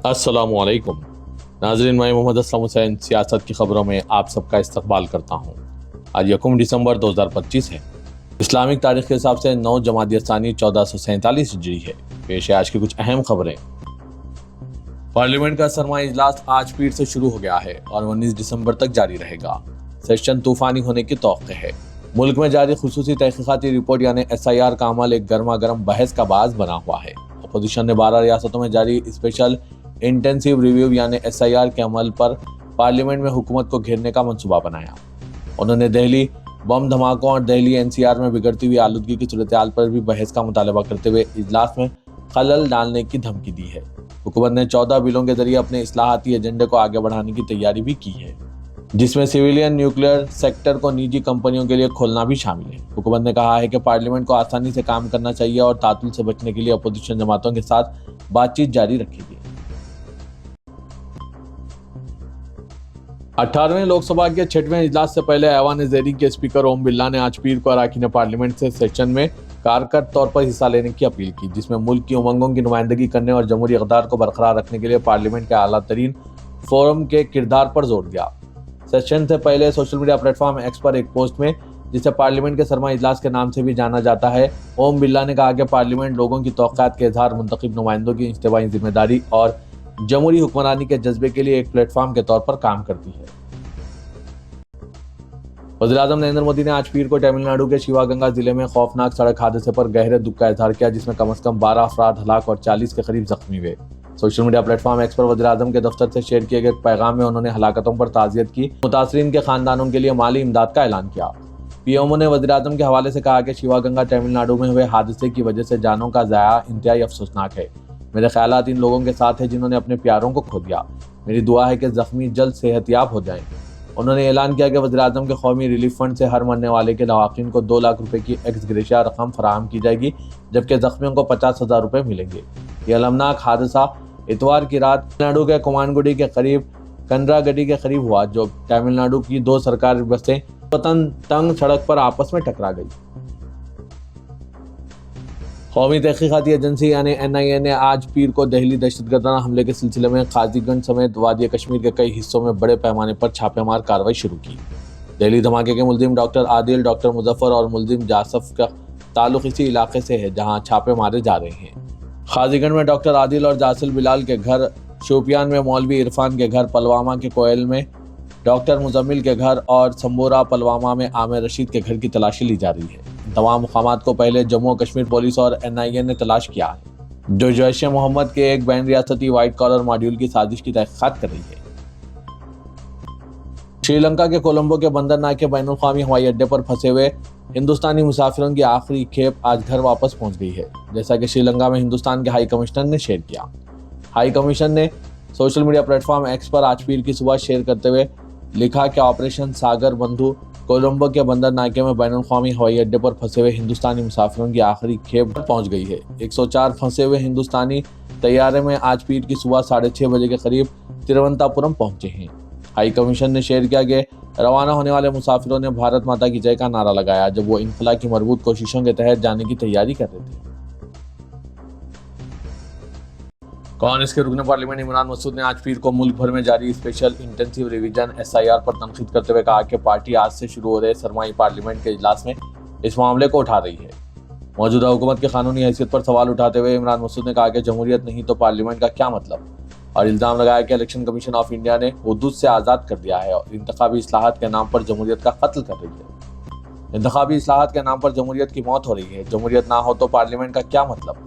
السلام علیکم ناظرین، میں محمد اسلم حسین سیاست کی خبروں میں آپ سب کا استقبال کرتا ہوں۔ آج 1 دسمبر 2025 ہے۔ اسلامک تاریخ کے حساب سے 9 جمادی الثانی 1447 ہجری ہے۔ پیش ہے آج کی کچھ اہم خبریں۔ پارلیمنٹ کا سرمائی اجلاس آج پیر سے شروع ہو گیا ہے اور 19 دسمبر تک جاری رہے گا۔ سیشن طوفانی ہونے کی توقع ہے۔ ملک میں جاری خصوصی تحقیقاتی رپورٹ یعنی SIR کا عمل ایک گرما گرم بحث کا باعث بنا ہوا ہے۔ اپوزیشن نے 12 ریاستوں میں جاری اسپیشل انٹینسیو ریویو یعنی SIR کے عمل پر پارلیمنٹ میں حکومت کو گھیرنے کا منصوبہ بنایا۔ انہوں نے دہلی بم دھماکوں اور دہلی NCR میں بگڑتی ہوئی آلودگی کی صورتحال پر بھی بحث کا مطالبہ کرتے ہوئے اجلاس میں خلل ڈالنے کی دھمکی دی ہے۔ حکومت نے 14 بلوں کے ذریعے اپنے اصلاحاتی ایجنڈے کو آگے بڑھانے کی تیاری بھی کی ہے، جس میں سویلین نیوکلیئر سیکٹر کو نجی کمپنیوں کے لیے کھولنا بھی شامل ہے۔ حکومت نے کہا ہے کہ پارلیمنٹ کو آسانی سے کام کرنا چاہیے اور تعطل سے بچنے کے لیے اپوزیشن جماعتوں کے ساتھ بات چیت جاری رکھے گی۔ 18ویں لوک سبھا کے 6ویں اجلاس سے پہلے ایوان زیریں کے اسپیکر اوم برلا نے آج پیر کو اراکین پارلیمنٹ سے سیشن میں کارکر طور پر حصہ لینے کی اپیل کی، جس میں ملک کی امنگوں کی نمائندگی کرنے اور جمہوری اقدار کو برقرار رکھنے کے لیے پارلیمنٹ کے اعلیٰ ترین فورم کے کردار پر زور دیا۔ سیشن سے پہلے social media platform X پر ایک پوسٹ میں، جسے پارلیمنٹ کے سرمائی اجلاس کے نام سے بھی جانا جاتا ہے، اوم برلا نے کہا کہ پارلیمنٹ لوگوں کی توقعات کے اظہار، منتخب نمائندوں کی اجتماعی ذمہ داری اور جمہوری حکمرانی کے جذبے کے لیے ایک پلیٹ فارم کے طور پر کام کرتی ہے۔ وزیراعظم نریندر مودی نے آج پیر کو تمل ناڈو کے شیوا گنگا ضلع میں خوفناک سڑک حادثے پر گہرے دکھ کا اظہار کیا، جس میں کم از کم 12 افراد ہلاک اور 40 کے قریب زخمی ہوئے۔ Social media platform X پر وزیراعظم کے دفتر سے شیئر کیے گئے پیغام میں انہوں نے ہلاکتوں پر تعزیت کی، متاثرین کے خاندانوں کے لیے مالی امداد کا اعلان کیا۔ PMO نے وزیراعظم کے حوالے سے کہا کہ شیوا گنگا تمل ناڈو میں ہوئے حادثے کی وجہ سے جانوں کا ضیاع انتہائی افسوسناک ہے۔ میرے خیالات ان لوگوں کے ساتھ ہیں جنہوں نے اپنے پیاروں کو کھو دیا۔ میری دعا ہے کہ زخمی جلد صحت یاب ہو جائیں۔ انہوں نے اعلان کیا کہ وزیراعظم کے قومی ریلیف فنڈ سے ہر مرنے والے کے لواحقین کو 2 لاکھ روپے کی ایکس گریشیا رقم فراہم کی جائے گی، جبکہ زخمیوں کو 50,000 روپے ملیں گے۔ یہ المناک حادثہ اتوار کی رات تمل ناڈو کے کومانگوڈی کے قریب کنڈراگڈی کے قریب ہوا، جو تمل ناڈو کی 2 سرکاری بسیں وطن تنگ سڑک پر آپس میں ٹکرا گئی۔ قومی تحقیقاتی ایجنسی یعنی NIA نے آج پیر کو دہلی دہشت گردانہ حملے کے سلسلے میں قاضی گنج سمیت وادی کشمیر کے کئی حصوں میں بڑے پیمانے پر چھاپے مار کارروائی شروع کی۔ دہلی دھماکے کے ملزم ڈاکٹر عادل، ڈاکٹر مظفر اور ملزم جاسف کا تعلق اسی علاقے سے ہے جہاں چھاپے مارے جا رہے ہیں۔ قاضی گنج میں ڈاکٹر عادل اور جاسل بلال کے گھر، شوپیان میں مولوی عرفان کے گھر، پلوامہ کے کوئل میں ڈاکٹر مزمل کے گھر اور سمبورہ پلوامہ میں عامر رشید کے گھر کی تلاشی لی جا رہی ہے۔ ان تمام مقامات کو پہلے جموں و کشمیر پولیس اور NIA نے تلاش کیا ہے، جو جیش محمد کے ایک بین ریاستی وائٹ کالر ماڈیول کی سازش کی تحقیقات کر رہی ہے۔ سری لنکا کے کولمبو کے بندر ناکے بین الاقوامی ہوائی اڈے پر پھنسے ہوئے ہندوستانی مسافروں کی آخری کھیپ آج گھر واپس پہنچ گئی ہے، جیسا کہ سری لنکا میں ہندوستان کے ہائی کمشنر نے شیئر کیا۔ ہائی کمیشن نے social media platform X پر آج پیر کی صبح شیئر کرتے ہوئے لکھا کہ آپریشن ساگر بندھو کولمبو کے بندر ناکے میں بین الاقوامی ہوائی اڈے پر پھنسے ہوئے ہندوستانی مسافروں کی آخری کھیپ پہنچ گئی ہے۔ 104 پھنسے ہوئے ہندوستانی طیارے میں آج پیر کی صبح 6:30 بجے کے قریب ترووننتاپورم پہنچے ہیں۔ ہائی کمیشن نے شیئر کیا کہ روانہ ہونے والے مسافروں نے بھارت ماتا کی جے کا نعرہ لگایا جب وہ انخلا کی مربوط کوششوں کے تحت جانے کی تیاری کر رہے تھے۔ کانگریس کے رکن پارلیمنٹ عمران مسعود نے آج پیر کو ملک بھر میں جاری اسپیشل انٹینسیو ریویژن SIR پر تنقید کرتے ہوئے کہا کہ پارٹی آج سے شروع ہو رہے سرمائی پارلیمنٹ کے اجلاس میں اس معاملے کو اٹھا رہی ہے۔ موجودہ حکومت کی قانونی حیثیت پر سوال اٹھاتے ہوئے عمران مسعود نے کہا کہ جمہوریت نہیں تو پارلیمنٹ کا کیا مطلب، اور الزام لگایا کہ الیکشن کمیشن آف انڈیا نے حدود سے آزاد کر دیا ہے اور انتخابی اصلاحات کے نام پر جمہوریت کا قتل کر رہی ہے۔ انتخابی اصلاحات کے نام پر جمہوریت کی موت ہو رہی ہے۔ جمہوریت نہ ہو تو پارلیمنٹ کا کیا مطلب۔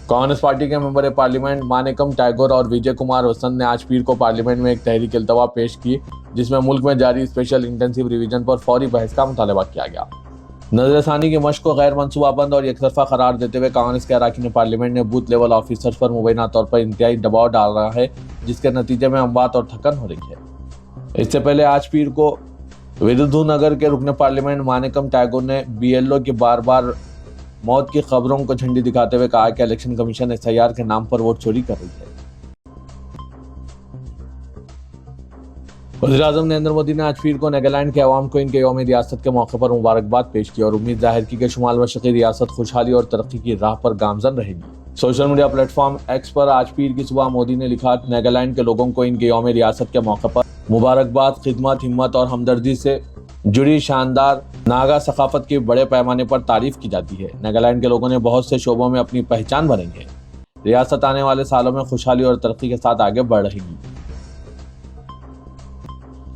کانگریس پارٹی کے ممبر پارلیمنٹ مانیکم ٹیگور اور وجے کمار وسنت نے آج پیر کو پارلیمنٹ میں ایک تحریک التوا پیش کی، جس میں ملک میں جاری اسپیشل انٹینسیو ریویژن پر فوری بحث کا مطالبہ کیا گیا۔ نظر ثانی کی مشق کو غیر منصوبہ بند اور یک طرفہ قرار دیتے ہوئے کانگریس کے اراکین پارلیمنٹ نے بوتھ لیول آفیسرز پر مبینہ طور پر انتہائی دباؤ ڈال رہا ہے، جس کے نتیجے میں اموات اور تھکن ہو رہی ہے۔ اس سے پہلے آج پیر کو ودودھو نگر کے رکن پارلیمنٹ مانیکم ٹیگور نے BLO کی بار بار موت کی خبروں کو جھنڈی دکھاتے ہوئے کہا کہ الیکشن کمیشن SIR کے نام پر ووٹ چوری کر رہی ہے۔ وزیراعظم نریندر مودی نے آج پیر کو نیدرلینڈ کے عوام کو ان کے یوم ریاست کے موقع پر مبارکباد پیش کی اور امید ظاہر کی کہ شمال مشرقی ریاست خوشحالی اور ترقی کی راہ پر گامزن رہے گی۔ सोशल मीडिया प्लेटफॉर्म एक्स पर आज पीर की सुबह मोदी ने लिखा, नागालैंड के लोगों को इनके यौम रियासत के मौके पर मुबारकबाद। खिदमत, हिम्मत और हमदर्दी से जुड़ी शानदार नागा सकाफत की बड़े पैमाने पर तारीफ की जाती है। नागालैंड के लोगों ने बहुत से शोबों में अपनी पहचान बनाई है। रियासत आने वाले सालों में खुशहाली और तरक्की के साथ आगे बढ़ रहेगी।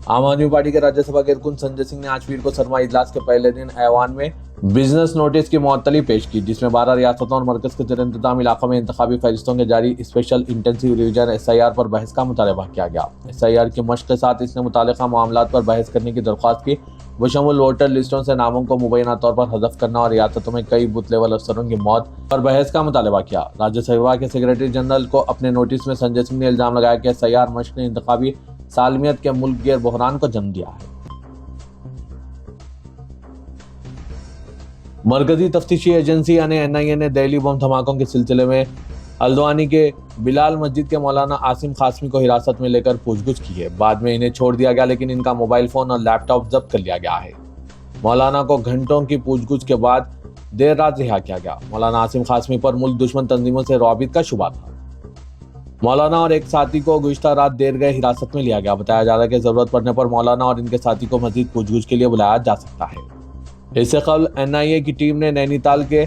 आम आदमी पार्टी के राज्यसभा के कारकुन संजय सिंह ने आज पीर को सरमा इजलास के पहले दिन ऐवान में बिजनेस नोटिस की मुअत्तली पेश की, जिसमें 12 रियासतों और मरकज के ज़ेर इंतज़ाम इलाकों में इंतखाबी फहरिस्तों के जारी स्पेशल इंटेंसिव रिवीजन SIR पर बहस का मुतालबा किया गया। SIR की मश्क के साथ इसने मुतालिका मामलात पर बहस करने की दरख्वास्त की, बशमूल वोटर लिस्टों से नामों को मुबैना तौर पर हज़फ करना और रियासतों में कई बूथ लेवल अफसरों की मौत पर बहस का मुतालबा किया। राज्यसभा के सेक्रेटरी जनरल को अपने नोटिस में संजय सिंह ने इल्ज़ाम लगाया कि SIR मश्क ने इंतखाबी सालमियत के मुल्क गिर बहरान को जन्म दिया है। मरकजी तफ्तीशी एजेंसी यानी NIA ने दिल्ली बम धमाकों के सिलसिले में हल्द्वानी के बिलाल मस्जिद के मौलाना आसिम खासमी को हिरासत में लेकर पूछगछ की है। बाद में इन्हें छोड़ दिया गया, लेकिन इनका मोबाइल फोन और लैपटॉप जब्त कर लिया गया है। मौलाना को घंटों की पूछगछ के बाद देर रात रिहा किया गया। मौलाना आसिम खासमी पर मुल्क दुश्मन तंजीमों से रौबित का शुबा था। मौलाना और एक साथी को गुज़िश्ता रात देर गए हिरासत में लिया गया। बताया जा रहा है कि जरूरत पड़ने पर मौलाना और इनके साथी को मजीद पूछगछ के लिए बुलाया जा सकता है। इससे कबल NIA की टीम ने नैनीताल के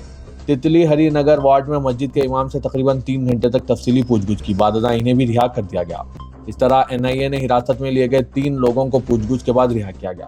तितली हरी नगर वार्ड में मस्जिद के इमाम से तकरीबन 3 घंटे तक तफसीली पूछगछ की। बाद इन्हें भी रिहा कर दिया गया। इस तरह NIA ने हिरासत में लिए गए 3 लोगों को पूछगछ के बाद रिहा किया गया।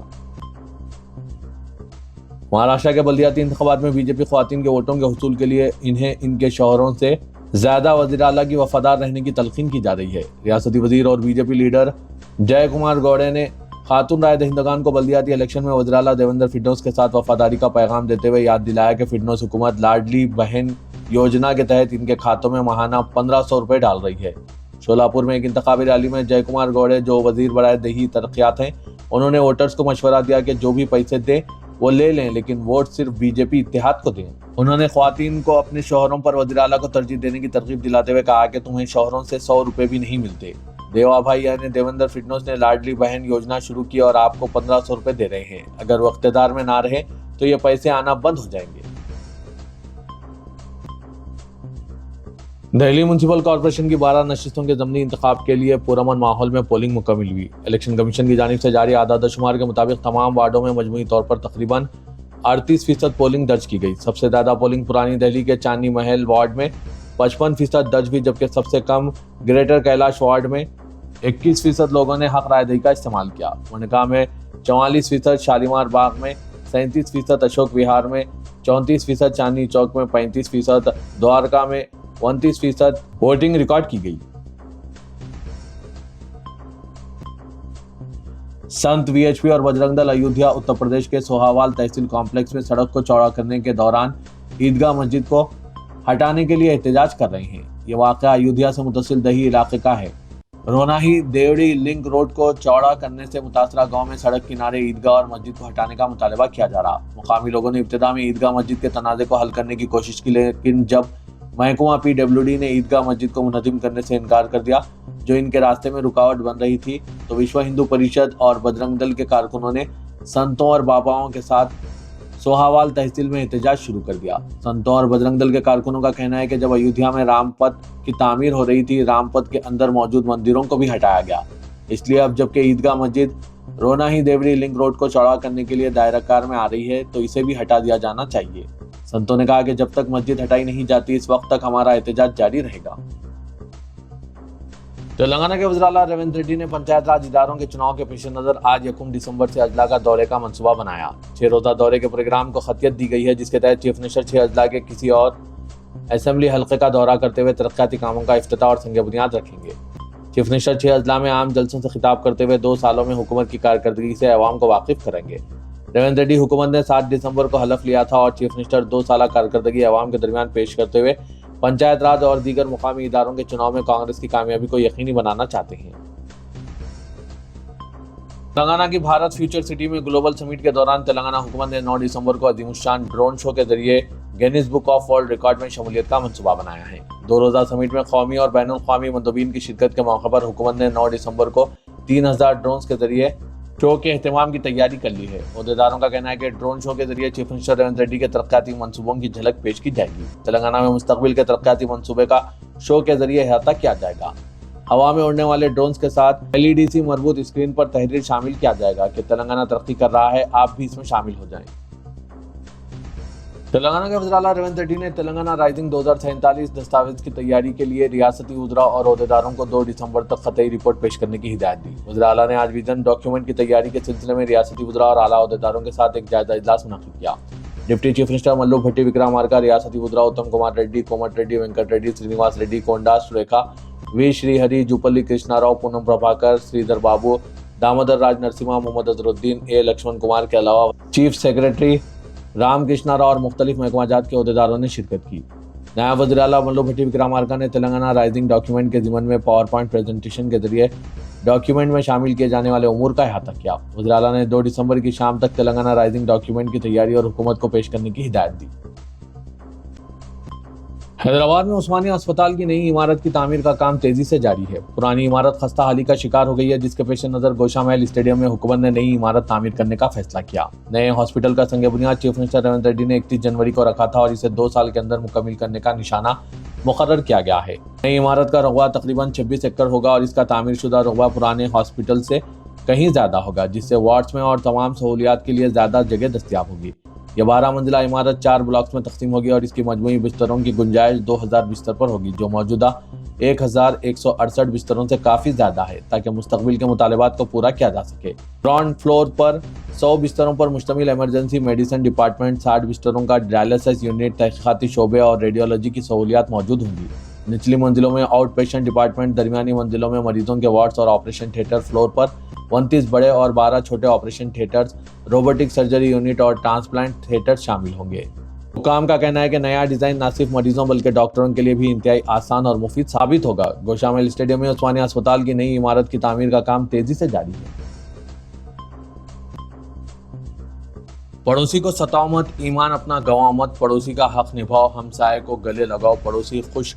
महाराष्ट्र के बल्दियाती इंतखाबात में बीजेपी ख्वातीन के वोटों के हुसूल के लिए इन्हें इनके शौहरों से ज्यादा वज़ीर आला की वफादार रहने की तलकीन की जा रही है। रियासती वजीर और बीजेपी लीडर जय कुमार गौड़े ने खातून राय दहिंदगान को बल्दियाती इलेक्शन में वज़ीर आला देवेंद्र फडणवीस के साथ वफादारी का पैगाम देते हुए याद दिलाया कि फडणवीस हुकूमत लाडली बहन योजना के तहत इनके खातों में माहाना 1500 रुपए डाल रही है। शोलापुर में एक इंतखाबी रैली में जय कुमार गौड़े, जो वजीर बराए दही तरक्यात हैं, उन्होंने वोटर्स को मशवरा दिया कि जो भी पैसे दें वो ले लें, लेकिन वोट सिर्फ बीजेपी इत्तेहाद को दें। उन्होंने ख्वातीन को अपने शौहरों पर वज़ीर आला को तरजीह देने की तरगीब दिलाते हुए कहा कि तुम्हें शौहरों से 100 रुपए भी नहीं मिलते। देवा भाई यानी देवेंद्र फडणवीस ने लाडली बहन योजना शुरू की और आपको 1500 रुपए दे रहे हैं। अगर वो इख्तियार में ना रहे तो ये पैसे आना बंद हो जाएंगे। दिल्ली म्यूनसिपल कॉर्पोरेशन की 12 नशिस्तों के ज़मनी इंतखाब के लिए पुरअमन माहौल में पोलिंग मुकम्मल हुई। इलेक्शन कमीशन की जानिब से जारी आदाद-ओ-शुमार के मुताबिक तमाम वार्डों में मजमूई तौर पर तकरीबन 38% पोलिंग दर्ज की गई। सबसे ज़्यादा पोलिंग पुरानी दिल्ली के चांदनी महल वार्ड में 55% दर्ज हुई, जबकि सबसे कम ग्रेटर कैलाश वार्ड में 21% लोगों ने हक राय दही का इस्तेमाल किया। वनगा में 44%, शालीमार बाग में 37%, अशोक विहार में 34%, चांदनी चौक में 35%, द्वारका में 29% वोटिंग रिकॉर्ड की गई। संत VHP और बजरंग दल अयोध्या उत्तर प्रदेश के सोहावाल तहसील कॉम्प्लेक्स में सड़क को चौड़ा करने के दौरान ईदगाह मस्जिद को हटाने के लिए एहतजाज कर रहे हैं। ये वाक़या अयोध्या से मुतसिल दही इलाके का है। रोनाही देवड़ी लिंक रोड को चौड़ा करने से मुतासरा गांव में सड़क किनारे ईदगाह और मस्जिद को हटाने का मुतालबा किया जा रहा। मुकामी लोगों ने इब्तिदा में ईदगाह मस्जिद के तनाज़े को हल करने की कोशिश की, लेकिन जब महकमा PWD ने ईदगाह मस्जिद को मुनज़्ज़िम करने से इनकार कर दिया, जो इनके रास्ते में रुकावट बन रही थी, तो विश्व हिंदू परिषद और बजरंग दल के कारकुनों ने संतों और बाबाओं के साथ सोहावाल तहसील में एहतजाज शुरू कर दिया। संतों और बजरंग दल के कारकुनों का कहना है कि जब अयोध्या में रामपथ की तामीर हो रही थी, रामपथ के अंदर मौजूद मंदिरों को भी हटाया गया। इसलिए अब जबकि ईदगाह मस्जिद रोनाही देवड़ी लिंक रोड को चौड़ा करने के लिए दायराकार में आ रही है, तो इसे भी हटा दिया जाना चाहिए। संतों ने कहा कि जब तक मस्जिद हटाई नहीं जाती, इस वक्त तक हमारा एहतजाज जारी रहेगा। तेलंगाना के वज़ीर आला रेवंत रेड्डी ने पंचायत राज इदारों के चुनाव के पेश नज़र आज 1 दिसंबर से अजला का दौरे का मंसूबा बनाया। 6 रोज़ा दौरे के प्रोग्राम को खतियत दी गई है, जिसके तहत चीफ मिनिस्टर 6 अजला के किसी और असेंबली हल्के का दौरा करते हुए तरक्याती कामों का इफ्तिताह और संग बुनियाद रखेंगे। चीफ मिनिस्टर 6 अजला में आम जलसों से खिताब करते हुए 2 सालों में हुकूमत की कारकर्दगी से अवाम को वाकिफ करेंगे। रेवंत रेड्डी हुकूमत ने 7 दिसंबर को हलफ लिया था और चीफ मिनिस्टर 2 साल कारकर्दगी अवाम के दरमियान पेश करते हुए पंचायत राज और दीगर मुकामी इदारों के चुनाव में कांग्रेस की कामयाबी को यकीनी बनाना चाहते हैं। तेलंगाना की भारत फ्यूचर सिटी में ग्लोबल समिट के दौरान तेलंगाना हुकूमत ने 9 दिसंबर को अजीमुशान ड्रोन शो के जरिए Guinness book of world record में शमूलियत का मंसूबा बनाया है। 2 रोज़ा समिट में कौमी और बैनुल-अक़वामी मंदोबीन की शिरकत के मौके पर हुकूमत ने 9 दिसंबर को 3000 ड्रोन के जरिए शो के एहतमाम की तैयारी कर ली है। अहदेदारों का कहना है कि ड्रोन शो के जरिए चीफ मिनिस्टर रेवंत रेड्डी के तरक्याती मंसूबों की झलक पेश की जाएगी। तेलंगाना में मुस्तकबिल के तरक्याती मंसूबे का शो के जरिए अहाता किया जाएगा। हवा में उड़ने वाले ड्रोन्स के साथ एलईडी मरबूत स्क्रीन पर तहरीर शामिल किया जाएगा कि तेलंगाना तरक्की कर रहा है, आप भी इसमें शामिल हो जाएं। तेलंगाना के वज़ीर आला रेवंत रेड्डी ने तेलंगाना राइजिंग 2047 दस्तावेज की तैयारी के लिए रियासती वज़रा और अहदेदारों को 2 दिसंबर तक ख़तई रिपोर्ट पेश करने की हिदायत दी। वज़ीर आला ने आज विजन डॉक्यूमेंट की तैयारी के सिलसिले में रियासती वज़रा और आला अहदेदारों के साथ एक जायजा इजलास मुनक़िद किया। डिप्टी चीफ मिनिस्टर मल्लू भट्टी विक्रमार्का, रियासती वज़रा उत्तम कुमार रेड्डी, कोमट रेड्डी, वेंकट रेड्डी, श्रीनिवास रेड्डी, कोंडा सुरेखा, वी श्रीहरि, जुपल्ली कृष्णाराव, पूनम प्रभाकर, श्रीधर बाबू, दामोदर राज नरसिम्हा, मोहम्मद अजरुद्दीन, ए लक्ष्मण कुमार के अलावा चीफ सेक्रेटरी राम कृष्णा राव और मुख्तलिफ महकमा जात के अहदेदारों ने शिरकत की। नायब वज़ीर आला मल्लू भट्टी विक्रमार्का ने तेलंगाना राइजिंग डॉक्यूमेंट के ज़िमन में पावर पॉइंट प्रेजेंटेशन के जरिए डॉक्यूमेंट में शामिल किए जाने वाले उमूर का अहाता किया। वज़ीर आला ने 2 दिसंबर की शाम तक तेलंगाना राइजिंग डॉक्यूमेंट की तैयारी और हुकूमत को पेश करने की हिदायत दी। हैदराबाद में उस्मानिया अस्पताल की नई इमारत की तामीर का काम तेजी से जारी है। पुरानी इमारत खस्ता हाली का शिकार हो गई है, जिसके पेश नज़र गोशा महल स्टेडियम में हुकूमत ने नई इमारत तामीर करने का फैसला किया। नए हॉस्पिटल का संग बुनियाद चीफ मिनिस्टर रेवंत रेड्डी ने 31 जनवरी को रखा था और इसे 2 साल के अंदर मुकम्मिल करने का निशाना मुकर्रर किया गया है। नई इमारत का रकबा तकरीबन 26 एकड़ होगा और इसका तामीर शुदा रकबा पुराने हॉस्पिटल से कहीं ज़्यादा होगा, जिससे वार्ड्स में और तमाम सहूलियात के लिए ज़्यादा जगह दस्तियाब होगी। यह 12 मंजिला इमारत 4 ब्लॉक्स में तकसीम होगी और इसकी मजमूई बिस्तरों की गुंजाइश 2000 बिस्तर पर होगी, जो मौजूदा 1168 बिस्तरों से काफ़ी ज़्यादा है, ताकि मुस्तकबिल के मुतालिबात को पूरा किया जा सके। ग्राउंड फ्लोर पर 100 बिस्तरों पर मुश्तमिल इमरजेंसी मेडिसिन डिपार्टमेंट, 60 बिस्तरों का डायलिसिस यूनिट, तहकीकाती शोबे और रेडियोलॉजी की सहूलियात मौजूद होंगी। निचली मंजिलों में आउट पेशेंट डिपार्टमेंट, दरमियानी मंजिलों में मरीजों के वार्ड्स और ऑपरेशन थिएटर, फ्लोर पर 29 बड़े और 12 छोटे operation theatres, robotic surgery unit और ट्रांसप्लांट थिएटर शामिल होंगे। हुकाम का कहना है कि नया डिज़ाइन न सिर्फ मरीजों बल्कि डॉक्टरों के लिए भी इंतहाई आसान और मुफीद साबित होगा। गोशा महल स्टेडियम में उस्मानिया अस्पताल की नई इमारत की तामीर का काम तेजी से जारी है। पड़ोसी को सताओ मत, ईमान अपना गंवाओ मत, पड़ोसी का हक निभाओ, हमसाये को गले लगाओ, पड़ोसी खुश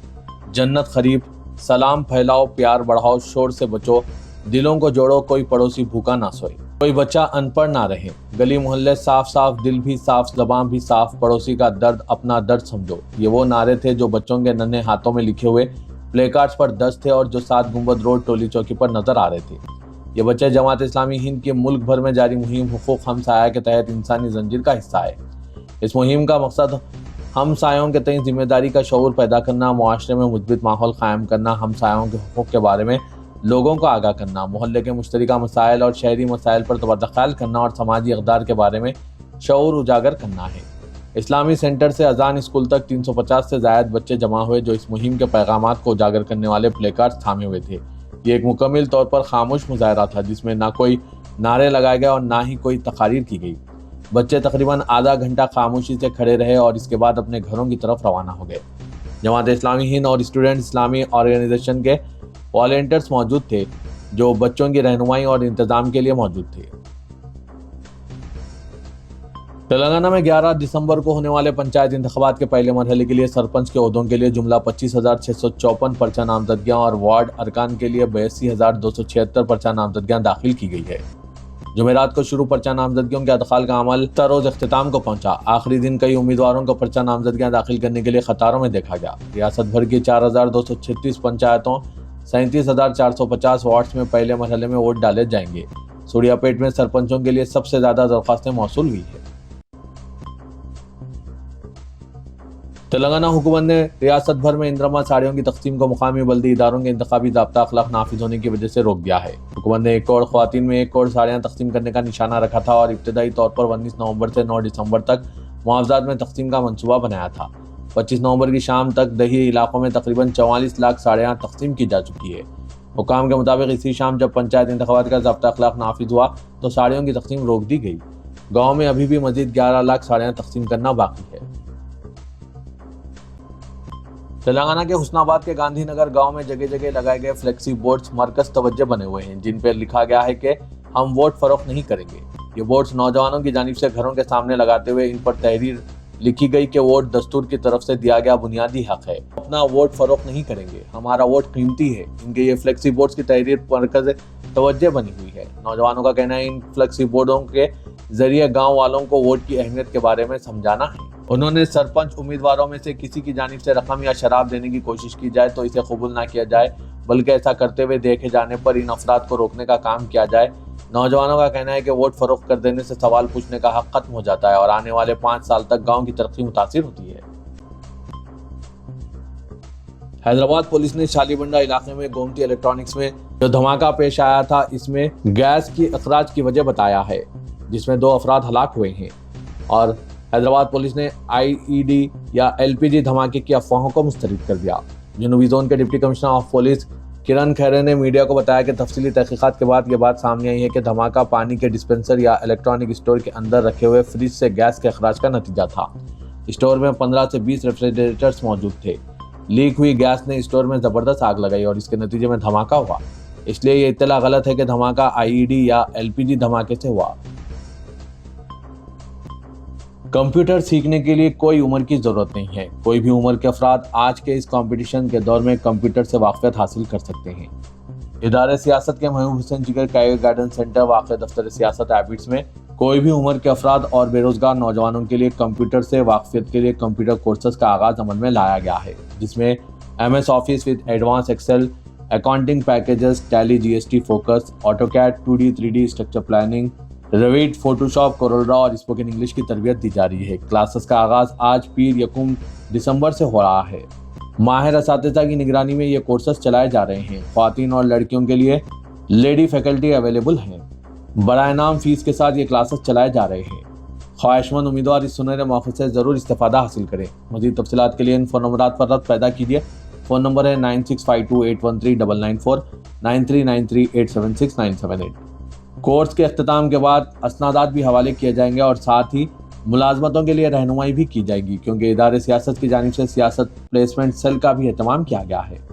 जन्नत खरीब, सलाम फैलाओ, प्यार बढ़ाओ, शोर से बचो, दिलों को जोड़ो, कोई पड़ोसी भूखा ना सोए, कोई बच्चा अनपढ़ ना रहे, गली मोहल्ले साफ साफ, दिल भी साफ, ज़बान भी साफ, पड़ोसी का दर्द अपना दर्द समझो। ये वो नारे थे जो बच्चों के नन्हे हाथों में लिखे हुए प्लेकार्ड्स पर दस्त थे और जो 7 गुंबद रोड टोली चौकी पर नजर आ रहे थे। ये बच्चे जमात इस्लामी हिंद की मुल्क भर में जारी मुहिम हुकूक हमसाया के तहत इंसानी जंजीर का हिस्सा है। इस मुहिम का मकसद हमसायों के तय जिम्मेदारी का शऊर पैदा करना, मुआशरे में मुस्बित माहौल कायम करना, हमसायों के हुकूक के बारे में लोगों को आगाह करना, मोहल्ले के मुश्तरका मसाइल और शहरी मसाइल पर तवज्जो ख्याल करना और समाजी इक़दार के बारे में शऊर उजागर करना है। इस्लामी सेंटर से अजान स्कूल तक 350 से ज़ायद बच्चे जमा हुए, जो इस मुहिम के पैगामात को उजागर करने वाले प्लेकार्ड्स थामे हुए थे। ये एक मुकम्मल तौर पर खामोश मुजाहरा था, जिसमें ना कोई नारे लगाए गए और ना ही कोई तकारीर की गई। बच्चे तकरीबन आधा घंटा खामोशी से खड़े रहे और इसके बाद अपने घरों की तरफ रवाना हो गए। जमात इस्लामी हिंद और स्टूडेंट इस्लामी ऑर्गेनाइजेशन के वॉलंटियर्स मौजूद थे, जो बच्चों की रहनुमाई और इंतजाम के लिए मौजूद थे। तेलंगाना में 11 दिसंबर को होने वाले पंचायत इंतखाबात के पहले मरहले के लिए सरपंच के ओहदों के लिए जुमला 25,654 पर्चा नामजदगियां और वार्ड अरकान के लिए 82,276 पर्चा नामजदगियां दाखिल की गई है। जुमेरात को शुरू पर्चा नामजदगियों के अदखाल का अमल रोज अख्तिताम को पहुंचा। आखिरी दिन कई उम्मीदवारों को पर्चा नामजदगियां दाखिल करने के लिए कतारों में देखा गया। रियासत भर की 4,236 पंचायतों 37,450 वार्ड्स में पहले मरहले में वोट डाले जाएंगे। सूर्यापेट में सरपंचों के लिए सबसे ज्यादा दरख्वास्तें मौसूल हुई है। तेलंगाना हुकूमत ने रियासत भर में इंद्रमा साड़ियों की तकसीम को मुकामी बल्दी इदारों के इंतखाबी ज़ाब्ता अखलाक नाफिज होने की वजह से रोक दिया है। हुकूमत ने 1 करोड़ ख्वातीन में 1 करोड़ साड़ियाँ तकसीम करने का निशाना रखा था और इब्तदाई तौर पर 19 नवंबर से 9 दिसंबर तक मुआवजात में तकसीम का मनसूबा बनाया था। 25 नवंबर की शाम तक दही इलाकों में तकरीबन 44 लाख साड़ियाँ तकसीम की जा चुकी है। हुकाम के मुताबिक इसी शाम जब पंचायत इंतखाबात का ज़ाब्ता अखलाक नाफिज हुआ तो साड़ियों की तकसीम रोक दी गई। गाँव में अभी भी मजीद 11 लाख साड़ियाँ तकसीम करना बाकी है। तेलंगाना के हुस्नाबाद के गांधीनगर गांव में जगह जगह लगाए गए फ्लेक्सी बोर्ड्स मरकज तवज्जो बने हुए हैं, जिन पर लिखा गया है कि हम वोट फरोख्त नहीं करेंगे। ये बोर्ड्स नौजवानों की जानिब से घरों के सामने लगाते हुए इन पर तहरीर लिखी गई कि वोट दस्तूर की तरफ से दिया गया बुनियादी हक है, अपना वोट फरोख्त नहीं करेंगे, हमारा वोट कीमती है। इनके ये फ्लेक्सी बोर्ड्स की तहरीर मरकज तवज्जो बनी हुई है। नौजवानों का कहना है इन फ्लेक्सी बोर्डों के जरिए गांव वालों को वोट की अहमियत के बारे में समझाना है। उन्होंने सरपंच उम्मीदवारों में से किसी की जानिब से रकम या शराब देने की कोशिश की जाए तो इसे कबूल ना किया जाए, बल्कि ऐसा करते हुए देखे जाने पर इन अफराद को रोकने का काम किया जाए। नौजवानों का कहना है कि वोट फरोख्त कर देने से सवाल पूछने का हक खत्म हो जाता है और आने वाले 5 साल तक गांव की तरक्की मुतासिर होती है। हैदराबाद पुलिस ने शालीबंडा इलाके में गोमती इलेक्ट्रॉनिक्स में जो धमाका पेश आया था, इसमें गैस की अखराज की वजह बताया है, जिसमें 2 अफराद हलाक हुए हैं। और हैदराबाद पुलिस ने IED या LPG धमाके की अफवाहों को मुस्तरद कर दिया। जनूबी जोन के डिप्टी कमिश्नर ऑफ पुलिस किरण खैरे ने मीडिया को बताया कि तफसीली तहकीकात के बाद ये बात सामने आई है कि धमाका पानी के डिस्पेंसर या इलेक्ट्रॉनिक स्टोर के अंदर रखे हुए फ्रिज से गैस के अखराज का नतीजा था। स्टोर में 15 से 20 रेफ्रिजरेटर्स मौजूद थे। लीक हुई गैस ने स्टोर में जबरदस्त आग लगाई और इसके नतीजे में धमाका हुआ। इसलिए ये इत्तला गलत है कि धमाका IED या LPG धमाके से हुआ। कंप्यूटर सीखने के लिए कोई उम्र की जरूरत नहीं है। कोई भी उम्र के अफराद आज के इस कंपटीशन के दौर में कंप्यूटर से वाक़ियत हासिल कर सकते हैं। इदारे सियासत के महबूब हुसैन जिगर कैरियर गाइडेंस सेंटर वाक़ दफ्तर सियासत हैबिट्स में कोई भी उम्र के अफराद और बेरोजगार नौजवानों के लिए कंप्यूटर से वाक़ियत के लिए कंप्यूटर कोर्सेज का आगाज अमल में लाया गया है, जिसमें MS Office with advance Excel, accounting packages, Tally GST focus, AutoCAD 2D 3D structure planning, Revit, Photoshop, Corel और स्पोकन इंग्लिश की तरबियत दी जा रही है। क्लासेस का आगाज आज पीर 1 दिसंबर से हो रहा है। माहिर असातिज़ा की निगरानी में ये कोर्सेज चलाए जा रहे हैं। ख्वातीन और लड़कियों के लिए लेडी फैकल्टी अवेलेबल हैं। बराए नाम फीस के साथ ये क्लासेस चलाए जा रहे हैं। ख्वाहिशमंद उम्मीदवार इस सुनहरे मौके से ज़रूर इस्तेफादा हासिल करें। मज़ीद तफसीलात के लिए इन फ़ोन नंबरात पर रब्त पैदा कीजिए। फ़ोन नंबर है 9652813994, 9393876978। कोर्स के अख्तिताम के बाद असनादात भी हवाले किए जाएंगे और साथ ही मुलाजमतों के लिए रहनुमाई भी की जाएगी, क्योंकि इदारे सियासत की जानिब से सियासत प्लेसमेंट सेल का भी एहतमाम किया गया है।